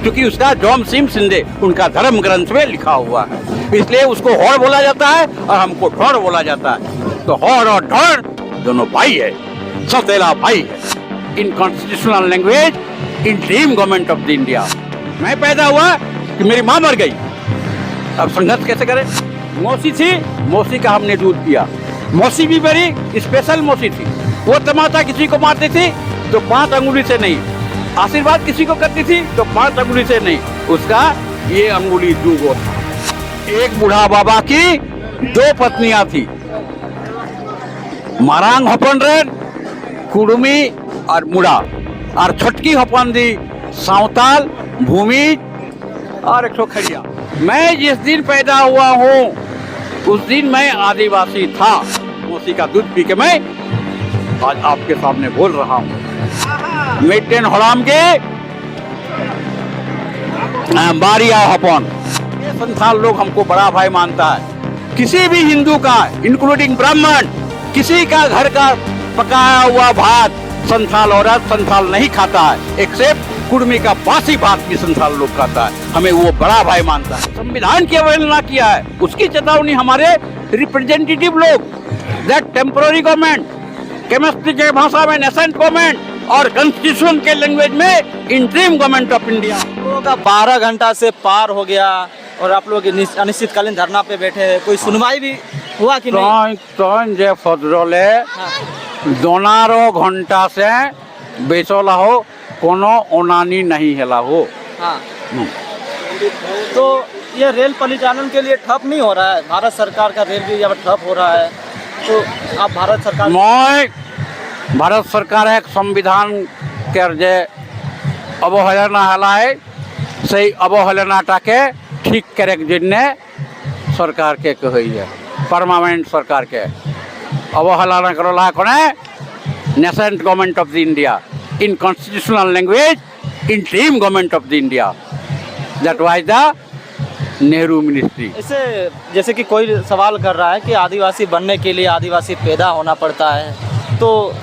क्योंकि उसका जोम सिंह शिंदे उनका धर्म ग्रंथ में लिखा हुआ है, इसलिए उसको हौड़ बोला जाता है और हमको ढौड़ बोला जाता है। तो हौड़ और ढौड़ दोनों भाई है, सौतेला भाई है। In constitutional language, in dream government of the India. मैं पैदा हुआ कि मेरी माँ मर गई, अब संघर्ष कैसे करें? मौसी थी, मौसी का हमने दूध पिया। मौसी भी मेरी स्पेशल मौसी थी। वो तमाचा किसी को मारती थी तो 5 अंगुली से नहीं, आशीर्वाद किसी को करती थी तो 5 अंगुली से नहीं, उसका ये अंगुली दूगो था। एक बूढ़ा बाबा की 2 पत्नियां थी, मारांग हपनरेन, कुड़मी और मुड़ा, और छटकी हपन दी सावताल, भूमि और 100 खड़िया। मैं जिस दिन पैदा हुआ हूँ उस दिन मैं आदिवासी था। मौसी का दूध पी के मैं आज आपके सामने बोल रहा हूँ। मेटेन हड़ाम के बारिया हपन, ये संथाल लोग हमको बड़ा भाई मानता है। किसी भी हिंदू का, इंक्लूडिंग ब्राह्मण, किसी का घर का पकाया हुआ भात संथाल औरत संथाल नहीं खाता है, एक्सेप्ट कुर्मी का बासी भात भी संथाल लोग खाता है। हमें वो बड़ा भाई मानता है। संविधान की अवहेलना किया है, उसकी चेतावनी हमारे रिप्रेजेंटेटिव लोग, दैट टेम्पोररी गवर्नमेंट, केमिस्ट्री के भाषा में नेसेंट गवर्नमेंट और कॉन्स्टिट्यूशन के लैंग्वेज में इंटरिम गवर्नमेंट ऑफ इंडिया। लोगों का 12 घंटा से पार हो गया और आप लोग अनिश्चितकालीन धरना पे बैठे हैं, कोई सुनवाई भी हुआ कि नहीं? जे फजरले 12 घंटा से बेचला हो, कोनो ओनानी नहीं हेला हो। हाँ। तो ये रेल परिचालन के लिए ठप नहीं हो रहा है? भारत सरकार का रेल भी जब ठप हो रहा है तो आप भारत सरकार भारत सरकार एक संविधान के जे अवहेलना हला है, सही अवहेलनाटाके ठीक करे जिन्ने सरकार के कही है, परमानेंट सरकार के अवहेलना करला कोने nascent government of the India, in constitutional language, interim government of the India. That was the Nehru ministry. ऐसे जैसे कि कोई सवाल कर रहा है कि आदिवासी बनने के लिए आदिवासी पैदा होना पड़ता है, तो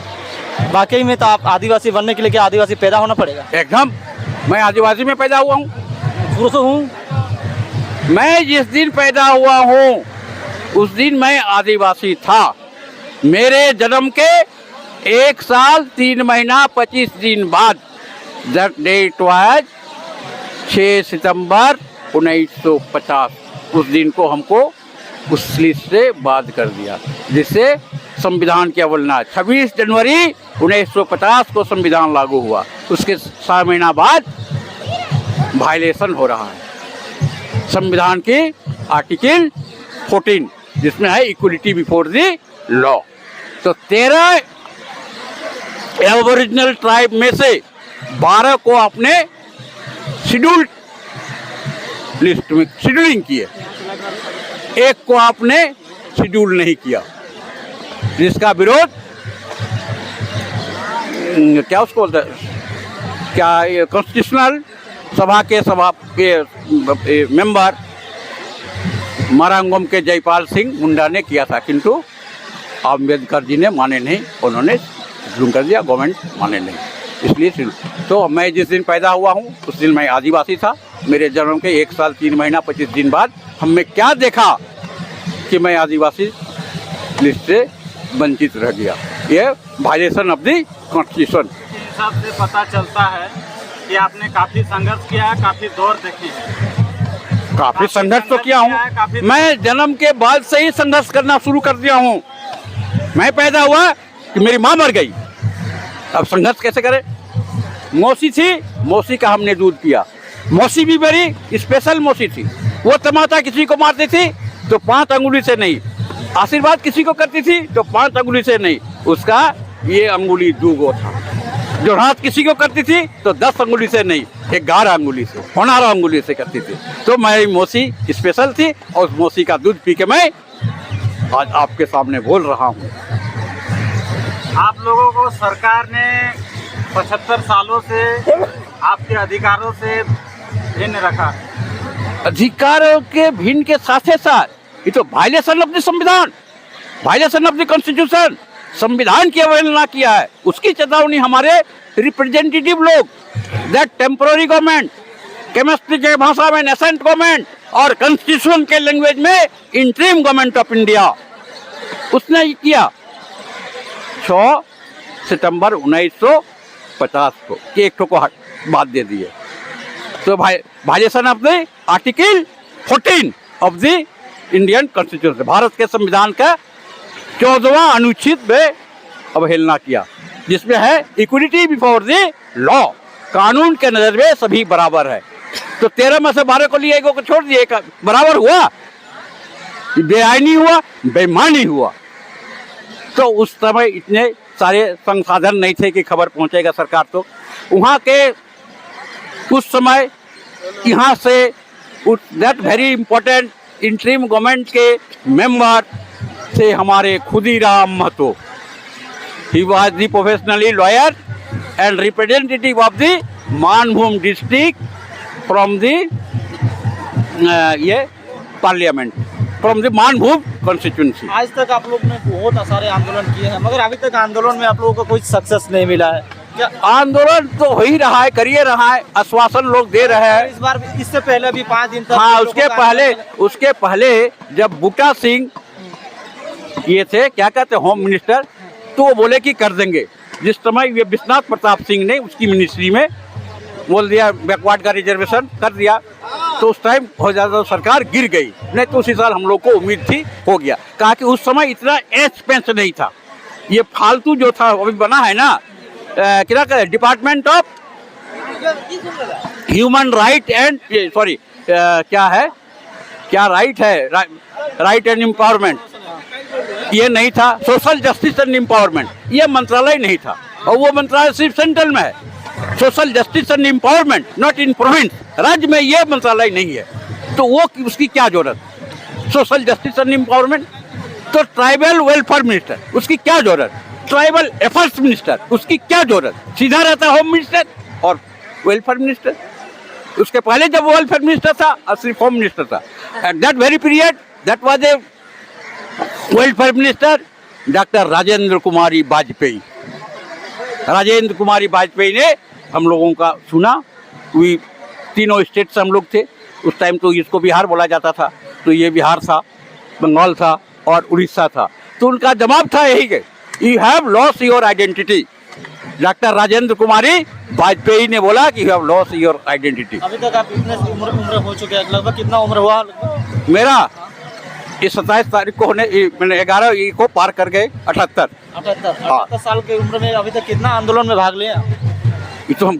वाकई में तो आप आदिवासी बनने के लिए क्या आदिवासी पैदा होना पड़ेगा? एकदम, मैं आदिवासी में पैदा हुआ हूँ, शुरू से हूँ। मैं जिस दिन पैदा हुआ हूँ उस दिन मैं आदिवासी था। मेरे जन्म के 1 साल 3 महीना 25 दिन बाद, दैट डेट वाज 6 सितंबर 1950, उस दिन को हमको उस लिस्ट से बात कर दिया, जिससे संविधान की अवहेलना। 26 जनवरी 1950 को संविधान लागू हुआ, उसके 7 महीना बाद वायलेशन हो रहा है संविधान की आर्टिकल 14, जिसमें है इक्वलिटी बिफोर द लॉ। तो 13 एबोरिजिनल ट्राइब में से 12 को आपने शेड्यूल्ड लिस्ट में शेड्यूलिंग किए, एक को आपने शेड्यूल नहीं किया, जिसका विरोध क्या उसको बोलते हैं, क्या ये कॉन्स्टिट्यूशनल सभा के मेंबर मारांगम के जयपाल सिंह मुंडा ने किया था, किंतु अम्बेडकर जी ने माने नहीं, उन्होंने शुरू कर दिया, गवर्नमेंट माने नहीं, इसलिए। तो मैं जिस दिन पैदा हुआ हूँ उस दिन मैं आदिवासी था। मेरे जन्म के 1 साल 3 महीना 25 दिन बाद हमने क्या देखा कि मैं आदिवासी लिस्ट से वंचित रह गया। ये वायलेशन ऑफ द कॉन्स्टिट्यूशन। इस हिसाब से पता चलता है कि आपने काफ़ी संघर्ष किया है, काफ़ी दौर देखे हैं। काफ़ी संघर्ष तो किया हूँ, मैं जन्म के बाद से ही संघर्ष करना शुरू कर दिया हूँ। मैं पैदा हुआ कि मेरी माँ मर गई, अब संघर्ष कैसे करें? मौसी थी, मौसी का हमने दूध पिया। मौसी भी मेरी स्पेशल मौसी थी। वो तमाचा किसी को मारती थी तो 5 अंगुली से नहीं, आशीर्वाद किसी को करती थी तो 5 अंगुली से नहीं, उसका ये अंगुली दूगो था। जो हाथ किसी को करती थी तो 10 अंगुली से नहीं, 11 अंगुली से, 15 अंगुली से करती थी। तो मेरी मौसी स्पेशल थी और उस मौसी का दूध पी के मैं आज आपके सामने बोल रहा हूँ। आप लोगों को सरकार ने 75 सालों से आपके अधिकारों से भिन्न रखा। अधिकारों के भिन्न के साथ साथ ये तो वायलेशन ऑफ द संविधान, वायलेशन ऑफ द कॉन्स्टिट्यूशन, संविधान की अवहेलना किया है, उसकी चेतावनी हमारे रिप्रेजेंटेटिव लोग, दैट टेम्पोररी गवर्नमेंट, केमिस्ट्री के भाषा में नेसेंट गवर्नमेंट और कॉन्स्टिट्यूशन के लैंग्वेज में इंटरिम गवर्नमेंट ऑफ इंडिया। उसने ये किया 6 सितंबर 1950 को, एक ठो को बात दे दिए। तो violation of the article 14 of the Indian constitution, Bharat के संविधान का 14वां अनुच्छेद में अवहेलना किया, जिसमें है इक्वलिटी बिफोर द लॉ, कानून के नजर में सभी बराबर है। तो 13 में से 12 को लिए, एक को छोड़ दिए, बराबर हुआ? बेआईनी हुआ, बेईमानी हुआ। तो उस समय इतने सारे संसाधन नहीं थे कि खबर पहुंचेगा सरकार। तो वहाँ के उस समय यहाँ से that very important interim government के मेंबर थे हमारे Khudiram Mahato. He was the professionally lawyer and representative of the Manbhum district from the ये parliament, from the Manbhum constituency. आज तक आप लोग ने बहुत सारे आंदोलन किए हैं, मगर अभी तक आंदोलन में आप लोगों को कोई सक्सेस नहीं मिला है क्या? आंदोलन तो हो ही रहा है, करिए रहा है, आश्वासन लोग दे रहे हैं। इस बार, इससे पहले भी 5 दिन तक, हाँ, उसके पहले जब बूटा सिंह ये थे, क्या कहते हैं, होम मिनिस्टर, तो वो बोले कि कर देंगे। जिस समय ये विश्वनाथ प्रताप सिंह ने उसकी मिनिस्ट्री में बोल दिया बैकवर्ड का रिजर्वेशन कर दिया, तो उस टाइम बहुत ज़्यादा सरकार गिर गई। नहीं तो उसी साल हम लोग को उम्मीद थी, हो गया। कहा कि उस समय इतना एक्सपेंस नहीं था। ये फालतू जो था अभी बना है ना, क्या कहते हैं, department of human right and sorry क्या है, क्या राइट है, राइट एंड एम्पावरमेंट, ये नहीं था। सोशल जस्टिस एंड एम्पावरमेंट, ये मंत्रालय नहीं था, और वो मंत्रालय सिर्फ सेंट्रल में है। Social justice and empowerment not in province, राज्य में ये मंत्रालय नहीं है। तो वो उसकी क्या जरूरत, सोशल जस्टिस एंड एम्पावरमेंट? तो ट्राइबल वेलफेयर मिनिस्टर, उसकी क्या जरूरत? ट्राइबल अफेयर्स मिनिस्टर, उसकी क्या जरूरत? सीधा रहता होम मिनिस्टर और वेलफेयर मिनिस्टर। उसके पहले जब वेलफेयर मिनिस्टर था और सिर्फ होम मिनिस्टर था, at that very period that was a welfare minister doctor Rajendra Kumari Vajpayee. Rajendra Kumari Vajpayee ने हम लोगों का सुना। वी तीनों स्टेट से हम लोग थे उस टाइम, तो इसको बिहार बोला जाता था, तो ये बिहार था, बंगाल था और उड़ीसा था। तो उनका जवाब था यही कि you have lost your identity. Doctor Rajendra Kumari Vajpayee ने बोला कि you have lost your identity. अभी तक आप इतने उम्र हो चुके हैं, लगभग कितना उम्र हुआ? मेरा इस 27 तारीख को होने, मैंने 11 को पार कर गए 78 साल की उम्र में अभी तक कितना आंदोलन में भाग लिया? ये तो हम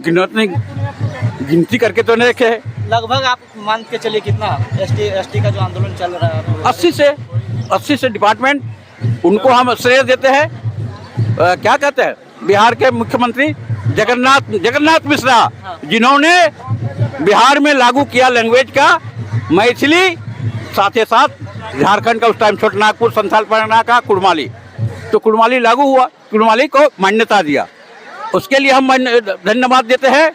गिनती करके तो नहीं रखे हैं। लगभग आप मान के चलिए कितना एसटी का जो आंदोलन चल रहा है? 80 से डिपार्टमेंट, उनको हम श्रेय देते हैं। क्या कहते हैं, बिहार के मुख्यमंत्री जगन्नाथ मिश्रा, जिन्होंने बिहार में लागू किया लैंग्वेज का मैथिली, साथ ही साथ झारखंड का उस टाइम छोटनागपुर, संथाल परगना का कुड़माली, तो कुड़माली लागू हुआ, कुड़माली को मान्यता दिया। उसके लिए हम धन्यवाद देते हैं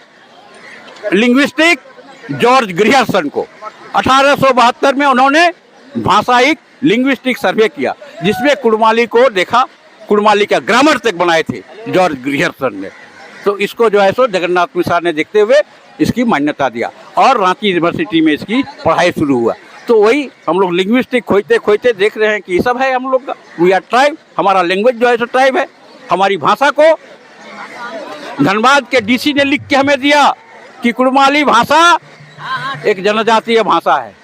लिंग्विस्टिक जॉर्ज ग्रियर्सन को। 1872 में उन्होंने भाषाई लिंग्विस्टिक सर्वे किया, जिसमें कुड़माली को देखा, कुड़माली का ग्रामर तक बनाए थे जॉर्ज ग्रियर्सन ने। तो इसको जो है सो जगन्नाथ मिश्रा ने देखते हुए इसकी मान्यता दिया, और रांची यूनिवर्सिटी में इसकी पढ़ाई शुरू हुआ। तो वही हम लोग लिंग्विस्टिक खोजते खोजते देख रहे हैं कि ये सब है हम लोग का। वी आर ट्राइब, हमारा लैंग्वेज जो है सो ट्राइब है। हमारी भाषा को धनबाद के डीसी ने लिख के हमें दिया कि कुड़माली भाषा एक जनजातीय भाषा है।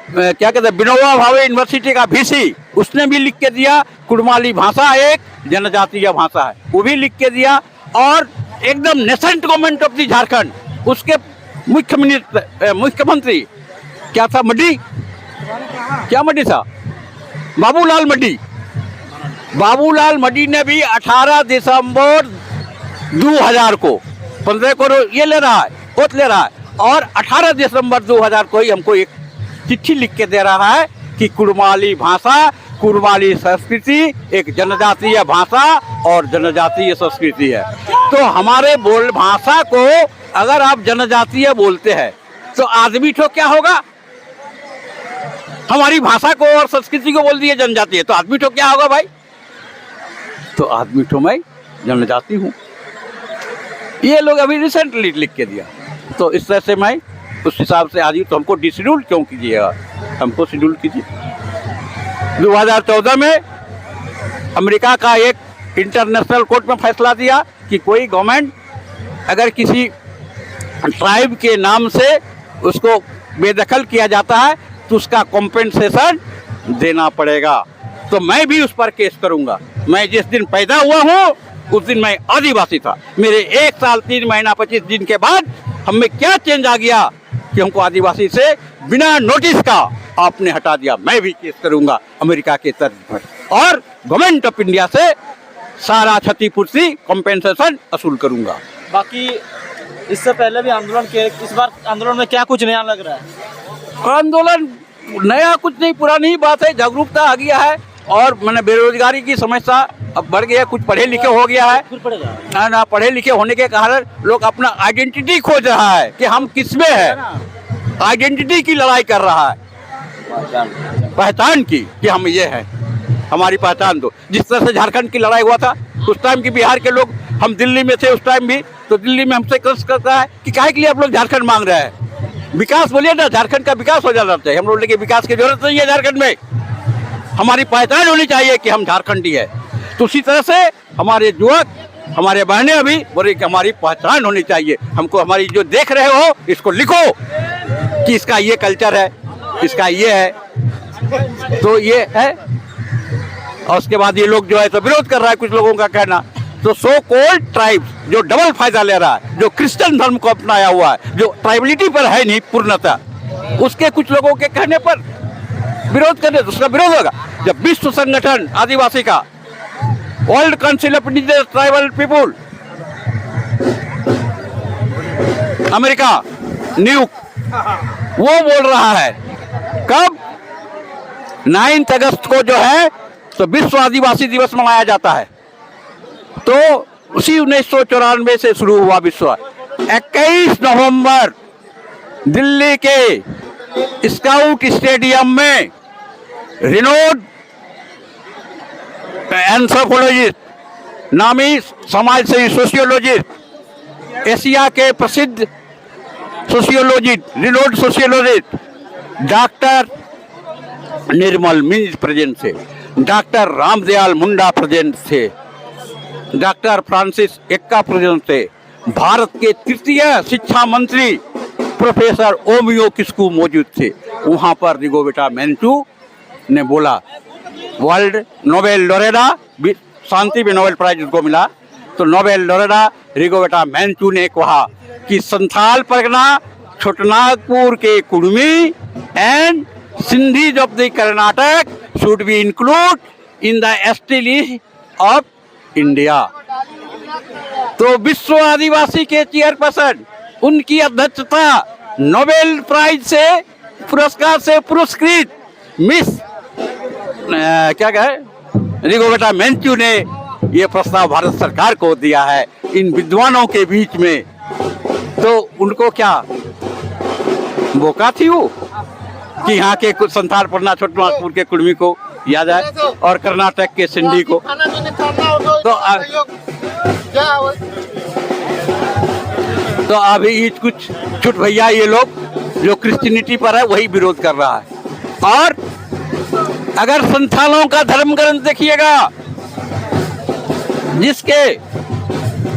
क्या कहते हैं, विनोबा भावे यूनिवर्सिटी का वीसी, उसने भी लिख के दिया कुड़माली भाषा एक जनजातीय भाषा है, वो भी लिख के दिया। और एकदम nascent government of the Jharkhand, उसके मुख्यमंत्री क्या था, मड्डी, क्या मड्डी था, बाबूलाल मड्डी। बाबूलाल मड्डी ने भी 18 दिसंबर 2000 को, 15 को ये ले रहा है, ओथ ले रहा है, और 18 दिसंबर 2000 को ही हमको एक चिट्ठी लिख के दे रहा है कि कुड़माली भाषा, कुड़माली संस्कृति एक जनजातीय भाषा और जनजातीय संस्कृति है। तो हमारे बोल भाषा को अगर आप जनजातीय बोलते हैं तो आदमी तो क्या होगा? हमारी भाषा को और संस्कृति को बोल दिए जनजातीय, तो आदमी तो क्या होगा भाई? तो आदमी तो मैं जनजाति हूँ। ये लोग अभी रिसेंटली लिख के दिया। तो इस तरह से मैं उस हिसाब से आज तो हमको डिशेड्यूल क्यों कीजिएगा, हमको शेड्यूल कीजिए। 2014 में अमेरिका का एक इंटरनेशनल कोर्ट में फैसला दिया कि कोई गवर्नमेंट अगर किसी ट्राइब के नाम से उसको बेदखल किया जाता है तो उसका कॉम्पेंसेशन देना पड़ेगा। तो मैं भी उस पर केस करूंगा। मैं जिस दिन पैदा हुआ हूँ उस दिन मैं आदिवासी था। मेरे 1 साल 3 महीना 25 दिन के बाद हमें क्या चेंज आ गया कि हमको आदिवासी से बिना नोटिस का आपने हटा दिया। मैं भी केस करूंगा अमेरिका के तर्ज पर और गवर्नमेंट ऑफ इंडिया से सारा क्षतिपूर्ति कॉम्पेंसेशन वसूल करूंगा। बाकी इससे पहले भी आंदोलन के, इस बार आंदोलन में क्या कुछ नया लग रहा है? आंदोलन नया कुछ नहीं, पुरानी ही बात है। जागरूकता आ गया है और मैंने बेरोजगारी की समस्या अब बढ़ गया है। कुछ पढ़े लिखे हो गया है फिर पड़ेगा ना, पढ़े लिखे होने के कारण लोग अपना आइडेंटिटी खोज रहा है कि हम किसमें है। आइडेंटिटी की लड़ाई कर रहा है, पहचान की कि हम ये हैं, हमारी पहचान दो। जिस तरह से झारखंड की लड़ाई हुआ था उस टाइम की, बिहार के लोग, हम दिल्ली में थे उस टाइम भी, तो दिल्ली में हमसे क्रश करता है कि काहे के लिए आप लोग झारखंड मांग रहे हैं। विकास बोलिए ना, झारखंड का विकास हो जाना चाहिए। हम लोग लेकिन विकास की जरूरत नहीं है झारखंड में, हमारी पहचान होनी चाहिए कि हम झारखंडी है। तो उसी तरह से हमारे युवक, हमारे बहनें अभी बोले कि हमारी पहचान होनी चाहिए। हमको हमारी जो देख रहे हो इसको लिखो कि इसका ये कल्चर है, इसका ये है, तो ये है। और उसके बाद ये लोग जो है तो विरोध कर रहा है कुछ लोगों का कहना। तो सो कॉल्ड ट्राइब्स जो डबल फायदा ले रहा है, जो क्रिश्चियन धर्म को अपनाया हुआ है, जो ट्राइबलिटी पर है नहीं पूर्णतः, उसके कुछ लोगों के कहने पर विरोध करने, तो उसका विरोध होगा। जब विश्व संगठन आदिवासी का, world council of indigenous tribal people, America, New York, वो बोल रहा है कब 9 अगस्त को जो है तो विश्व आदिवासी दिवस मनाया जाता है। तो उसी 1994 से शुरू हुआ विश्व। 21 नवंबर दिल्ली के स्काउट स्टेडियम में रिनोड एंथ्रोपोलॉजिस्ट, नामी समाज सेवी सोशियोलॉजिस्ट, एशिया के प्रसिद्ध सोशियोलॉजिस्ट, रिनोड सोशियोलॉजिस्ट डॉक्टर निर्मल मिंज प्रेजेंट थे, डॉक्टर रामदयाल मुंडा प्रेजेंट थे, डॉक्टर फ्रांसिस एक्का प्रेजेंट थे, भारत के तृतीय शिक्षा मंत्री प्रोफेसर ओमियो किस्कू मौजूद थे। वहाँ पर रिगोबेटा मैंचू ने बोला, वर्ल्ड नोबेल लोरेदा, शांति में नोबेल प्राइज उसको मिला, तो नोबेल लोरेदा रिगोबेटा मैंचू ने कहा कि संथाल परगना, छोटनागपुर के Kurmi and Sindhis of the Karnataka should be included in the ST list of India। तो विश्व आदिवासी के चेयरपर्सन, उनकी अध्यक्षता नोबेल प्राइज से पुरस्कार से पुरस्कृत मिस क्या कहे रिगोबेटा मैंचू ने ये प्रस्ताव भारत सरकार को दिया है इन विद्वानों के बीच में। तो उनको क्या मौका थी वो कि यहाँ के कुछ संथाल परगना, छोटनागपुर के कुर्मी को याद आए और कर्नाटक के सिंधी को। तो अभी कुछ छुट भैया ये लोग जो क्रिश्चियनिटी पर है वही विरोध कर रहा है। और अगर संथालों का धर्म ग्रंथ देखिएगा जिसके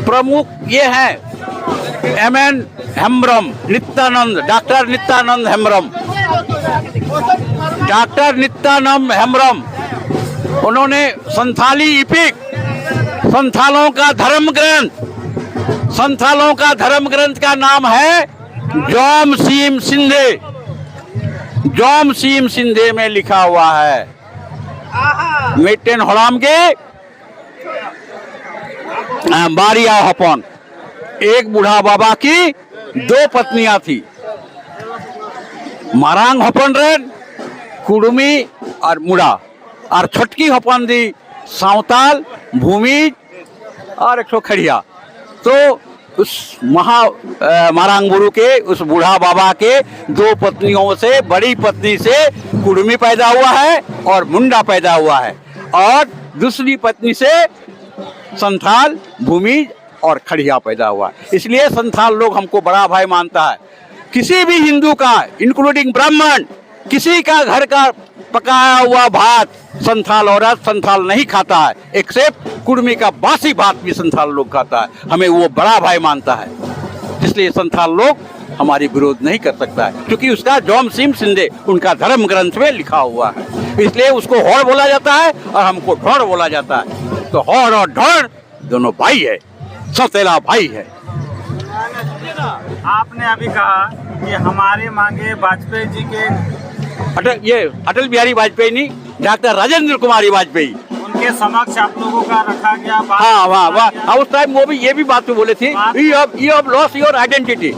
प्रमुख ये हैं MN Hembram, Nityanand, doctor Nityanand Hembram, doctor Nityanand Hembram, उन्होंने संथाली इपिक, संथालों का धर्म ग्रंथ, संथालों का धर्म ग्रंथ का नाम है जोम सीम सिंधे, जोम सीम सिंधे में लिखा हुआ है। मेटेन हड़ाम के बारिया हपन, एक बूढ़ा बाबा की 2 पत्नियां थी, मारांग हपन रेन, कुड़मी और मुड़ा, और छोटकी हपन दी सावताल, भूमि और 100 खड़िया। तो उस मारांग गुरु के उस बूढ़ा बाबा के 2 पत्नियों से बड़ी पत्नी से कुड़मी पैदा हुआ है और मुंडा पैदा हुआ है, और दूसरी पत्नी से संथाल, भूमि और खड़िया पैदा हुआ। इसलिए संथाल लोग हमको बड़ा भाई मानता है। किसी भी हिंदू का, इंक्लूडिंग ब्राह्मण, किसी का घर का पकाया हुआ भात संथाल औरत संथाल नहीं खाता है, एक्सेप्ट कुर्मी का बासी भात भी संथाल लोग खाता है। हमें वो बड़ा भाई मानता है, इसलिए संथाल लोग हमारी विरोध नहीं कर सकता है, क्योंकि उसका जोम सिंह सिंधे उनका धर्म ग्रंथ में लिखा हुआ है। इसलिए उसको हौड़ बोला जाता है और हमको ढोड़ बोला जाता है। तो हौड़ और ढोड़ दोनों भाई है, सौतेला भाई है। आपने अभी कहा कि हमारे मांगे वाजपेयी जी के, अटल बिहारी वाजपेयी नहीं, डॉक्टर राजेंद्र कुमारी वाजपेयी, उनके समक्ष आप लोगों का रखा गया। हाँ वाह, उस टाइम वो भी ये भी बात तो बोले थे, you have lost your identity.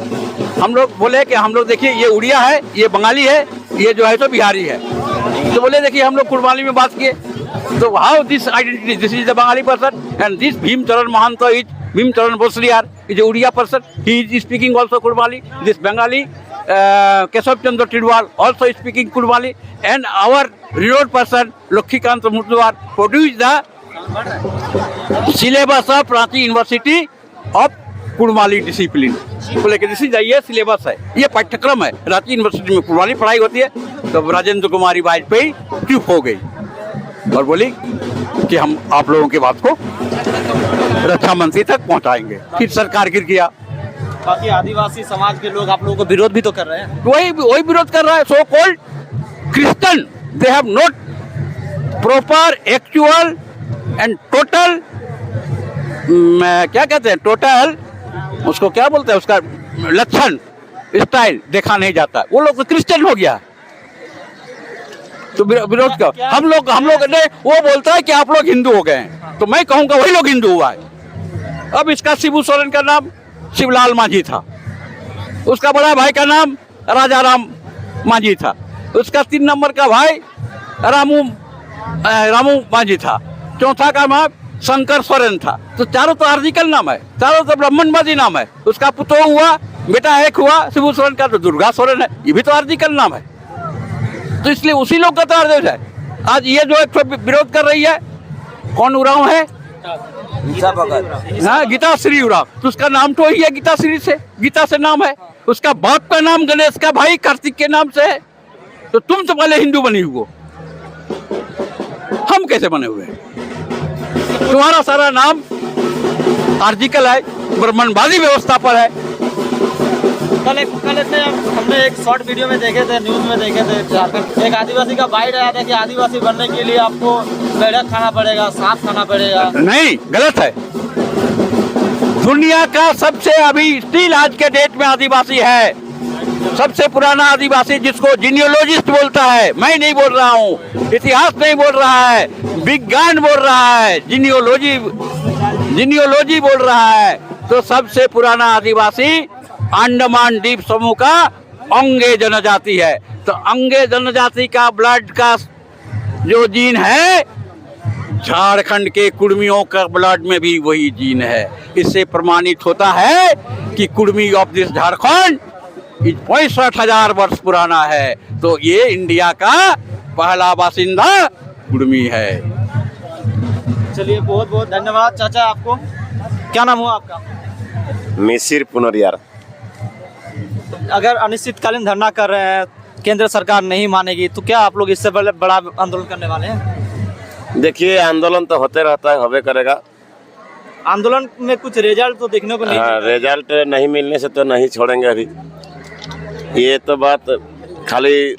हम लोग बोले कि हम लोग देखिए ये उड़िया है, ये बंगाली है, ये जो है तो बिहारी है। तो बोले देखिए हम लोग कुर्बानी में बात किए, तो how this identity, this is the Bengali person and this Bhimcharan Mahanto is Bhimcharan Bhosliyar is a Oriya person, he is speaking also Kurmali, this Bengali Keshav Chandra Tidwal also speaking Kurmali, and our renowned person Lakshmikant Murtudwar produced the syllabus of Ranchi University of Kurmali discipline। बोले कि this is ये syllabus है, ये पाठ्यक्रम है, Ranchi university में कुर्बानी पढ़ाई होती है। तो राजेंद्र कुमारी वाजपेयी चुप हो गई और बोली कि हम आप लोगों की बात को रक्षा मंत्री तक पहुंचाएंगे। फिर सरकार गिर गया। बाकी आदिवासी समाज के लोग आप लोगों को विरोध भी तो कर रहे हैं। वही विरोध कर रहा है। So called Christian, they have not proper actual and total, क्या कहते हैं, टोटल उसको क्या बोलते हैं, उसका लक्षण स्टाइल देखा नहीं जाता। वो लोग तो क्रिश्चियन हो गया, तो विरोध का हम लोग ने, वो बोलता है कि आप लोग हिंदू हो गए हैं, तो मैं कहूँगा वही लोग हिंदू हुआ है। अब इसका शिबू सोरेन का नाम शिवलाल मांझी था, उसका बड़ा भाई का नाम राजा राम मांझी था, उसका 3 नंबर का भाई रामू मांझी था, चौथा का नाम शंकर सोरेन था। तो चारों तो आर्जिकल नाम है, चारों तो ब्राह्मणवादी नाम है। उसका पुतो हुआ, बेटा एक हुआ शिबू सोरेन का, तो दुर्गा सोरेन है, ये भी तो आर्जिकल नाम है। तो इसलिए उसी लोग का तो आदेश है। आज ये जो एक विरोध कर रही है, कौन उराव है, हाँ गीता श्री उराव, तो उसका नाम तो ही है गीता श्री से, गीता से नाम है। उसका बाप का नाम गणेश का भाई कार्तिक के नाम से है। तो तुम तो पहले हिंदू बनी हुई हो, हम कैसे बने हुए हैं? तुम्हारा सारा नाम आर्टिकल है, ब्राह्मणवादी व्यवस्था पर है। कल हमने एक शॉर्ट वीडियो में देखे थे, न्यूज में देखे थे, एक आदिवासी का बाइट आया था कि आदिवासी बनने के लिए आपको मेढक खाना पड़ेगा, सांप खाना पड़ेगा। नहीं, गलत है। दुनिया का सबसे अभी स्टिल आज के डेट में आदिवासी है, सबसे पुराना आदिवासी, जिसको जीनियोलॉजिस्ट बोलता है। मैं नहीं बोल रहा हूँ, इतिहास नहीं बोल रहा है, विज्ञान बोल रहा है, जीनियोलॉजी बोल रहा है। तो सबसे पुराना आदिवासी अंडमान द्वीप समूह का अंगे जनजाति है। तो अंगे जनजाति का ब्लड का जो जीन है, झारखंड के कुर्मियों का ब्लड में भी वही जीन है। इससे प्रमाणित होता है कि कुर्मी ऑफ दिस झारखंड 65,000 वर्ष पुराना है। तो ये इंडिया का पहला बासिंदा कुर्मी है। चलिए, बहुत बहुत धन्यवाद चाचा आपको। क्या नाम हुआ आपका? मिसिर पुनरियार। अगर अनिश्चितकालीन धरना कर रहे हैं, केंद्र सरकार नहीं मानेगी, तो क्या आप लोग इससे बड़ा आंदोलन करने वाले हैं? देखिए, आंदोलन तो होते रहता है, होवे करेगा। आंदोलन में कुछ रिजल्ट तो देखने को नहीं मिला। रिजल्ट नहीं मिलने से तो नहीं छोड़ेंगे अभी। ये तो बात खाली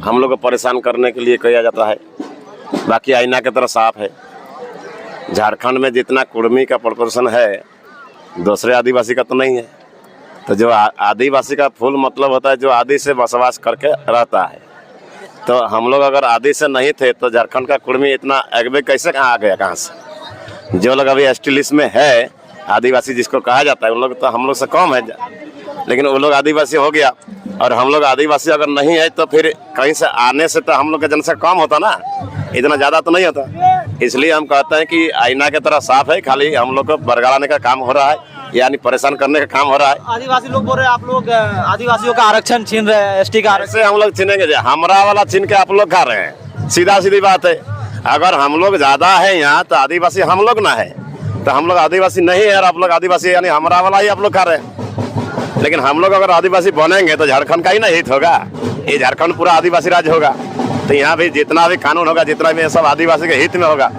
हम लोग को परेशान करने के लिए किया जाता है, बाकी आईना की तरह साफ है। झारखंड में जितना कुर्मी का प्रोपोर्शन है, दूसरे आदिवासी का तो नहीं है। तो जो आदिवासी का फुल मतलब होता है जो आदि से बसवास करके रहता है। तो हम लोग अगर आदि से नहीं थे तो झारखंड का कुर्मी इतना अगबे कैसे कहाँ आ गया, कहाँ से? जो लोग अभी एसटी लिस्ट में है, आदिवासी जिसको कहा जाता है, उन लोग तो हम लोग से कम है, लेकिन वो लोग आदिवासी हो गया। और हम लोग आदिवासी अगर नहीं है तो फिर कहीं से आने से तो हम लोग का जनसंख्या कम होता ना, इतना ज़्यादा तो नहीं होता। इसलिए हम कहते हैं कि आईना की तरह साफ है, खाली हम लोग को बरगलाने का काम हो रहा है, यानी परेशान करने का काम हो रहा है। आदिवासी लोग बोल रहे हैं आप लोग आदिवासियों का आरक्षण छीन रहे हैं, एसटी का आरक्षण हम लोग छीनेंगे? हमारा वाला छीन के आप लोग खा रहे हैं, सीधा सीधी बात है। अगर हम लोग ज़्यादा है यहाँ तो आदिवासी हम लोग ना है, तो हम लोग आदिवासी नहीं है और आप लोग आदिवासी यानी हमारा वाला ही आप लोग खा रहे हैं। लेकिन हम लोग अगर आदिवासी बनेंगे तो झारखंड का ही ना हित होगा, ये झारखंड पूरा आदिवासी राज्य होगा। तो यहाँ भी जितना भी कानून होगा, जितना भी सब आदिवासी के हित में होगा,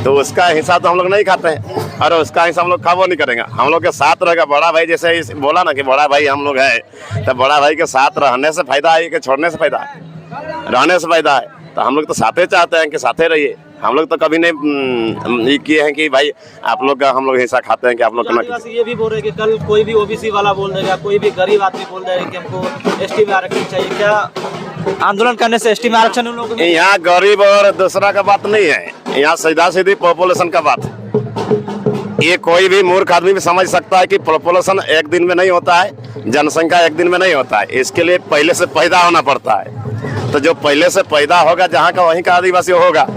तो उसका हिस्सा तो हम लोग नहीं खाते हैं और उसका हिस्सा हम लोग खाबो नहीं करेंगे। हम लोग के साथ रहेगा बड़ा भाई, जैसे बोला ना कि बड़ा भाई हम लोग है, तो बड़ा भाई के साथ रहने से फायदा है कि छोड़ने से फायदा है? रहने से फायदा है। तो हम लोग तो साथे चाहते हैं कि साथे रहिए। हम लोग तो कभी नहीं ये किए हैं कि भाई आप लोग का हम लोग हिस्सा खाते हैं कि आप लोग का। आदिवासी ये भी बोल रहे हैं कि कल कोई भी ओबीसी वाला बोल देगा, कोई भी गरीब आदमी बोल देगा कि हमको एसटी में आरक्षण चाहिए। क्या आंदोलन करने से एसटी में आरक्षण उन लोगों को? यहाँ गरीब और दूसरा का बात नहीं है, यहाँ सीधा सीधी पॉपुलेशन का बात है। ये कोई भी मूर्ख आदमी भी समझ सकता है कि पॉपुलेशन एक दिन में नहीं होता है, जनसंख्या एक दिन में नहीं होता है। इसके लिए पहले से पैदा होना पड़ता है। तो जो पहले से पैदा होगा जहाँ का वहीं का आदिवासी होगा।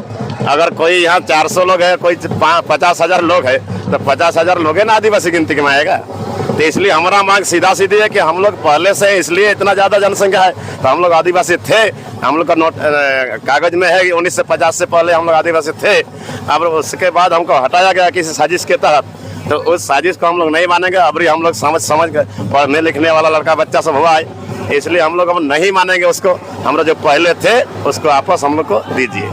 अगर कोई यहाँ 400 लोग है, कोई 50,000 लोग है, तो 50,000 लोग है ना आदिवासी गिनती में आएगा। तो इसलिए हमारा मांग सीधा सीधी है कि हम लोग पहले से इसलिए इतना ज़्यादा जनसंख्या है, तो हम लोग आदिवासी थे। हम लोग का नोट कागज में है कि 1950 से पहले हम लोग आदिवासी थे। अब उसके बाद हमको हटाया गया किसी साजिश के तहत, तो उस साजिश को हम लोग नहीं मानेंगे। अभी हम लोग समझ कर पढ़ने लिखने वाला लड़का बच्चा सब हुआ है, इसलिए हम लोग अब नहीं मानेंगे उसको। हम लोग जो पहले थे उसको वापस हम लोग को दीजिए।